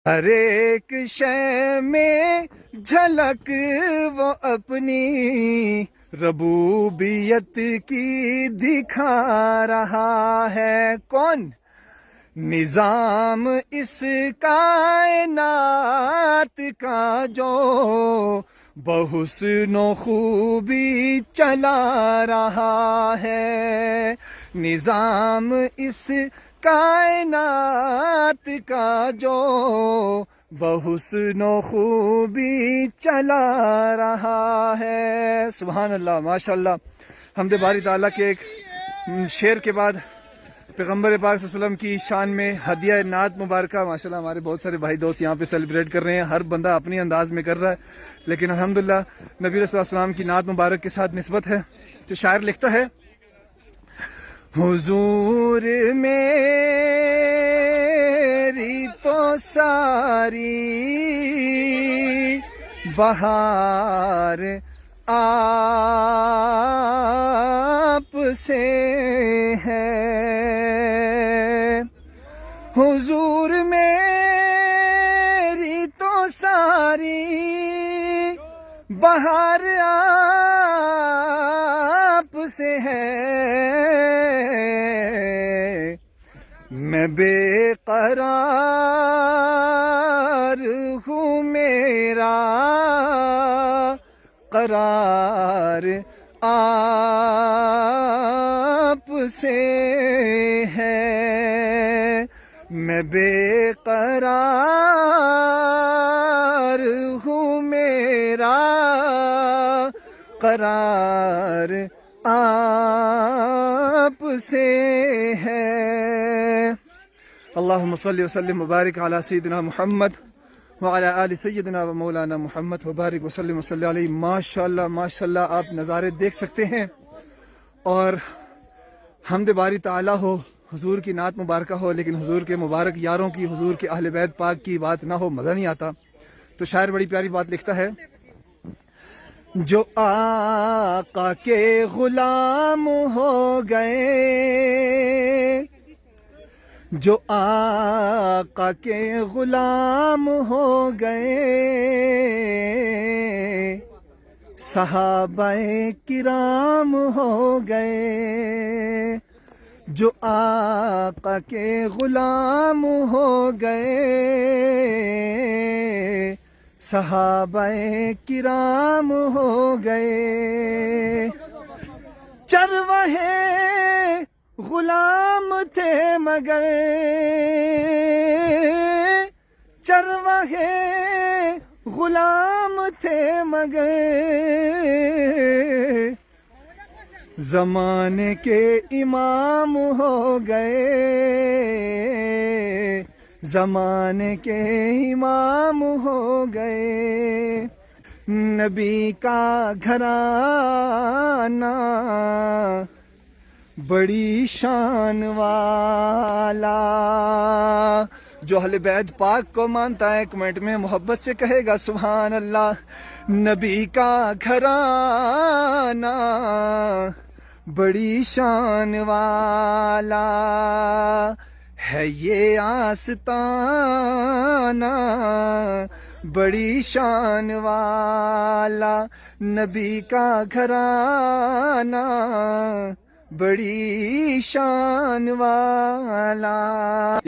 ہر ایک شے میں جھلک وہ اپنی ربوبیت کی دکھا رہا ہے. کون؟ نظام اس کائنات کا جو بحسن و خوبی چلا رہا ہے. نظام اس کائنات کا جو بحسن و خوبی چلا رہا ہے. سبحان اللہ، ماشاء اللہ. حمد باری تعالیٰ کے ایک شعر کے بعد پیغمبر پاک صلی اللہ علیہ وسلم کی شان میں ہدیہ نعت مبارکہ ماشاءاللہ ہمارے بہت سارے بھائی دوست یہاں پہ سیلیبریٹ کر رہے ہیں. ہر بندہ اپنی انداز میں کر رہا ہے، لیکن الحمدللہ نبی صلی اللہ علیہ وسلم کی نعت مبارک کے ساتھ نسبت ہے. جو شاعر لکھتا ہے، حضور میری تو ساری بہار آپ سے ہے. حضور میری تو ساری بہار آپ سے ہے. میں بے قرار ہوں، میرا قرار آپ سے ہے. میں بے قرار ہوں، میرا قرار آپ سے ہے. اللہم صلی وسلم وبارک علی سیدنا محمد وعلی آل سیدنا و مولانا محمد وبارک وسلم وصلی علیہ. ماشاءاللہ ماشاءاللہ آپ نظارے دیکھ سکتے ہیں. اور حمد باری تعالیٰ ہو، حضور کی نعت مبارکہ ہو، لیکن حضور کے مبارک یاروں کی، حضور کے اہل بیت پاک کی بات نہ ہو مزہ نہیں آتا. تو شاعر بڑی پیاری بات لکھتا ہے، جو آقا کے غلام ہو گئے، جو آقا کے غلام ہو گئے، صحابہ کرام ہو گئے. جو آقا کے غلام ہو گئے، صحابہ کرام ہو گئے. چرواہے غلام تھے مگر، چرواہے غلام تھے مگر، زمانے کے امام ہو گئے، زمانے کے امام ہو گئے. نبی کا گھرانہ بڑی شان والا. جو اہل بیت پاک کو مانتا ہے کمنٹ میں محبت سے کہے گا سبحان اللہ. نبی کا گھرانہ بڑی شان والا ہے، یہ آستانہ بڑی شان والا. نبی کا گھرانہ بڑی شان والا.